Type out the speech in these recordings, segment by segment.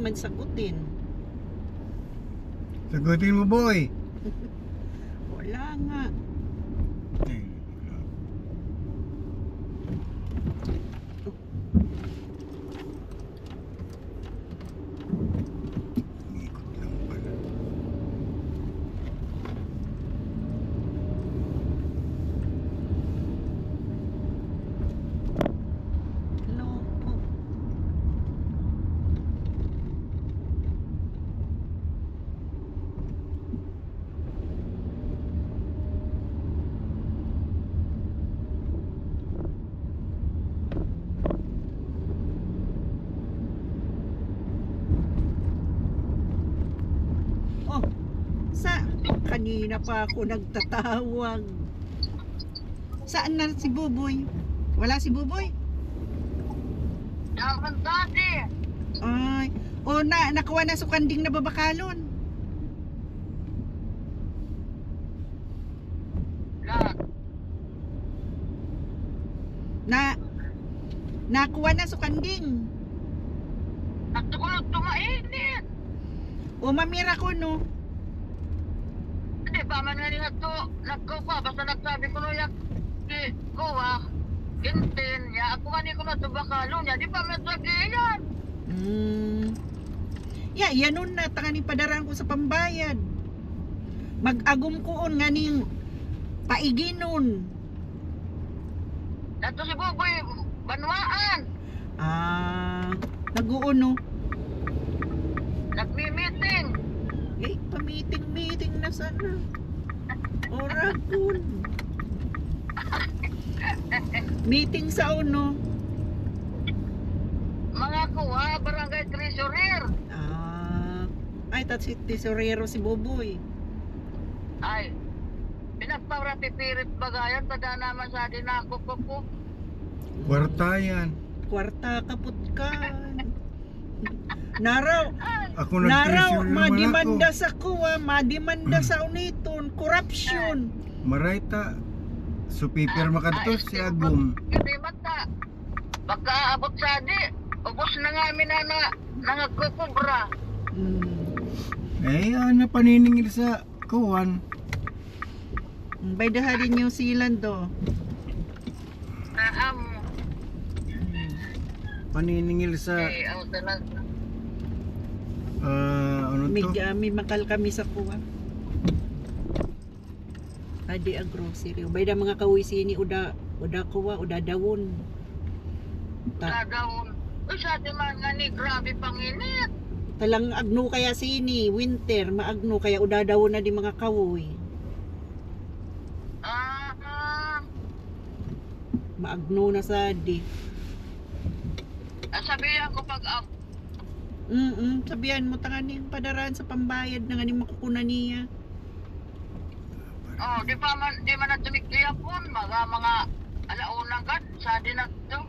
naman sagutin. Sagutin mo, boy. Wala nga. Ikot lang pala. Loko. Oh, kanina pa ako nagtatawag. Saan na si Buboy? Wala si Buboy? Dapat dati. Ay, nakuha na sukanding na babakalon. Nakuha na sukanding. Nagtugulog tumainit. O mamira ko no. Hindi pa man nga nila to. Nagkuha. Basta nagsabi ko no yak. Kuha. Kintin. Ya ako nga ni ko na to bakalo niya. Di pa matagi yan. Yanon na tanganing padaraan ko sa pambayad. Mag-agom koon nga ning paiginon. Dato si Buboy. Banwaan. Nag-uuno. Nagmi-meeting. Pa-meeting na sana. Orakul. Meeting sa uno. Mga kuha. Barangay Treasurer. Ay, si tesorero si Buboy. Ay. Pinagpawra pipirit bagayan. Tada naman sa atin ako ko. Kwarta yan. Kwarta kaput ka. Naraw, Ako nag-treasure naman madimanda ako. sa kuwa, madimanda sa uniton, corruption. Marayta. Supipir makadto si Agum. Hindi mata. Baka abot sa di. Ubos na nga amin na nangagkukubra. Ano paniningil sa kuwan. By the hari New Zealand do. Paniningil sa ano to? May makal kami sa kuwa. Adi a grocery. By the mga kawisini uda kuwa, uda dawon. Dadawon. Uy, sa atin man nga ni, grabe panginit. Talang agno kaya sini, winter, maagno kaya uda dawon na di mga kawoy. Maagno na sa di. Sabihan ko pag sabihan mo tangani padaraan sa pambayad na nga ni makukuna niya. di man na tumikiyapon, mga alaunang kat, sa di na to.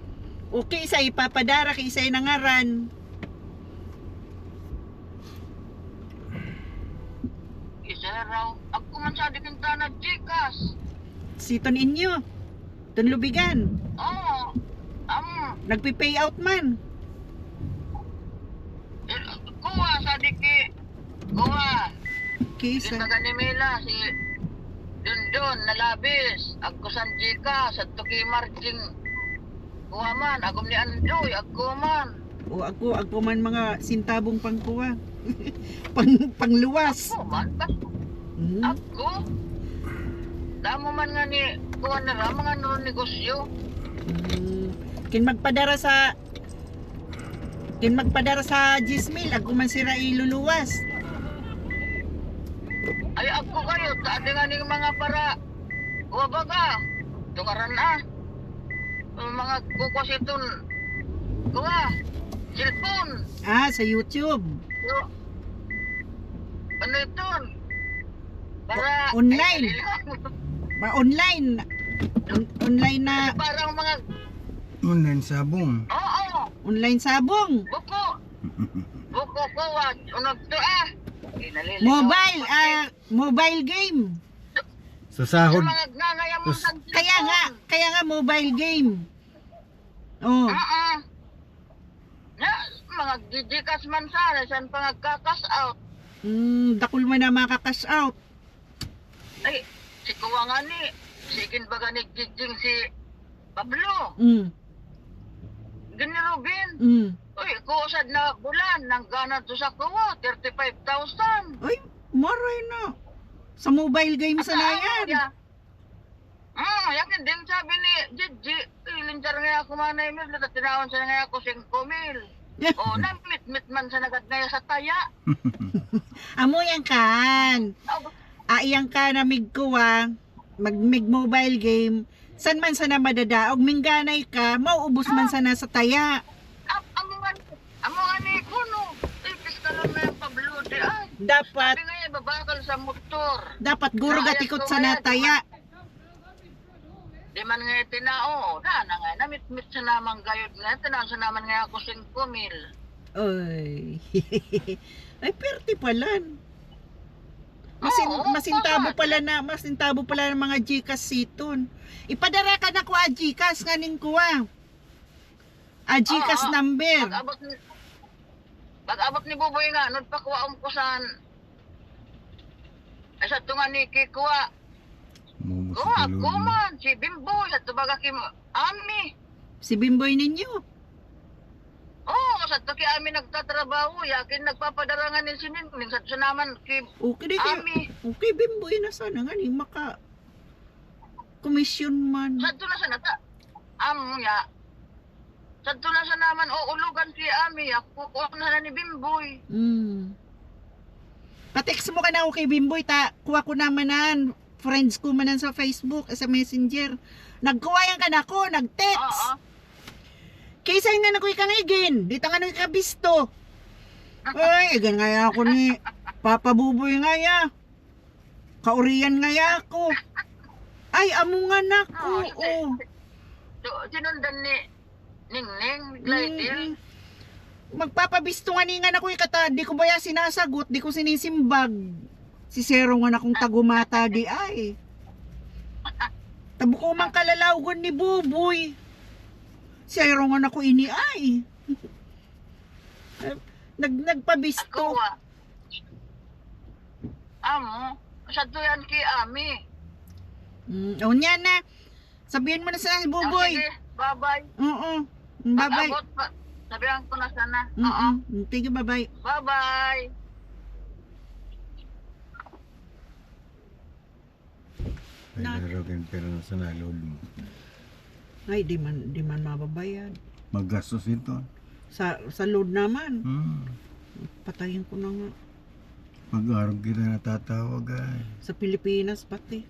Okay, isa ipapadara kay isa nangaran. Isa raw, ako man sa di kinta na Gcash. Siton inyo. Ton lubigan. Oo, Nagpi-pay out man. kuha sa di ki, kuha. Kisa. Kita ganimila si Dundon nalabis. Ako sa Gcash, sa Tuki Marking. Kuha man, agom ni Andoy, ako man. O ako man mga sintabong pangkuha. Pangluwas. Ako man, ako. Damo man nga ni, kuha na ra, mga negosyo. Kin magpadara sa Gismil, ako man sira iluluwas. Ay, ako kayo, sa ating nga ning mga para, kuha ba ka? Tungaran na. Mga kukositon, kuha, cellphone. Sa YouTube. Ano ito? Para Online. Online. Online na. Parang mga Online sabong. oo, Online sabong. buko. Buko ko unag to Mobile game. Sa sahod. Mga gnangaya mo sa Kaya nga mobile game. Oh. Na mga gigikas man sana, saan pa nagkakas out. Dakul man na makakash out. Ay, si Kuwa nga ni, sigin ba ni giging si Pablo, gini Robin. Uy, kuusad na bulan, nang gana to sa Kuwa, 35,000. Ay, maray na. Sa mobile game sa na yan. Yakin din sabi ni Gigi, ilintar nga ako manay mil, tinawon siya nga ako 5,000. O, namit-mit man sa nagat nga sa taya. Amo yan kan. Aiyang ka na migkuwa, mag mobile game, san man sana madadaog, mingganay ka, mauubos man sana sa taya. Amo nga ni Kuno, ipis ka lang na yung Pablo di ay. Dapat, Sabi nga yung babakal sa motor. dapat guro gatikot sa nataya. Di man nga itinao, na nga, namit-mit sa namang gayod nga, tinawon sa naman nga ako 5,000. Ay, ay perti palan. Oo, Masintabo tama. masintabo pala ng mga Gcash siton. Ipadara ka na ko a Gcash nganing kuwa. A Gcash Oo. number. Pag-abot ni Buboy nga, nun pa kuha ko saan. Ay sa tunga ni Kikuha. Mumo Kuha, sa kalod mo. kuman, si Bimboy, sa tubaga kim Ami. Si Bimboy ninyo. Oo, sa to ki Ami nagtatrabaho, yakin nagpapadarangan ni Siningning sa naman ki Okay di Ami. Okay Bimboy na sana nga ni maka komisyon man. Sa to na sa nata. Ya. Sa to na sa naman, ulugan si Ami, ako na ni Bimboy. Pa-text mo ka na ako kay Bimboy, kuha ko naman nan. Friends ko manan sa Facebook, sa Messenger. Nagkuha yan ka na ko, nag-text. Oo. Kaysa nga na ko ikangigin, dito nga na ikabisto. Ay, igan nga ya ako ni Papa Buboy nga ya. Kauriyan nga ya ako. Ay, amo nga na ko. Sinundan ni Ningning, Glidil. Magpapabisto nga ni nga na ko ikata, di ko ba ya sinasagot, di ko sinisimbag. Si Zero nga na kong tagumata di ay. Tabo ko mang kalalawgon ni Buboy. Zero nga na ko ini ay. Nagpabisto. Ako amo, sa tuyan ki Ami. O niya na. Sabihin mo na sa Buboy. Sige, bye-bye. Oo. Bye-bye. Pag-abot pa, sabihan ko na sana. Sige, bye-bye. Bye-bye. Ay, narogin pero sa nalod mo. Ay, di man mababayad. Magastos ito. Sa load naman. Patayin ko na nga. Pag-araw kita natatawag ay. Sa Pilipinas pati.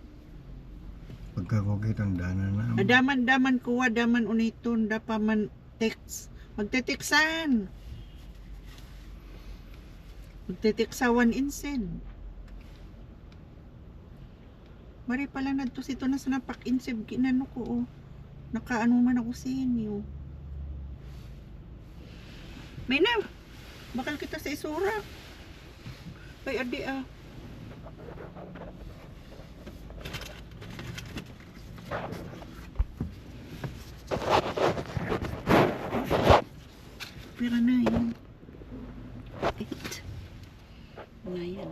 Pagkakukit ang dana na. Daman kuha, daman uniton, dapa man text. Magte-textan. Magte-texawan insen. Mari pala na to sito na sa napak-insib kinano ko. Nakaano man ako sa inyo. May na. Bakal kita sa isura. Ay, adi ah. Pira na yun. 8. Na yan.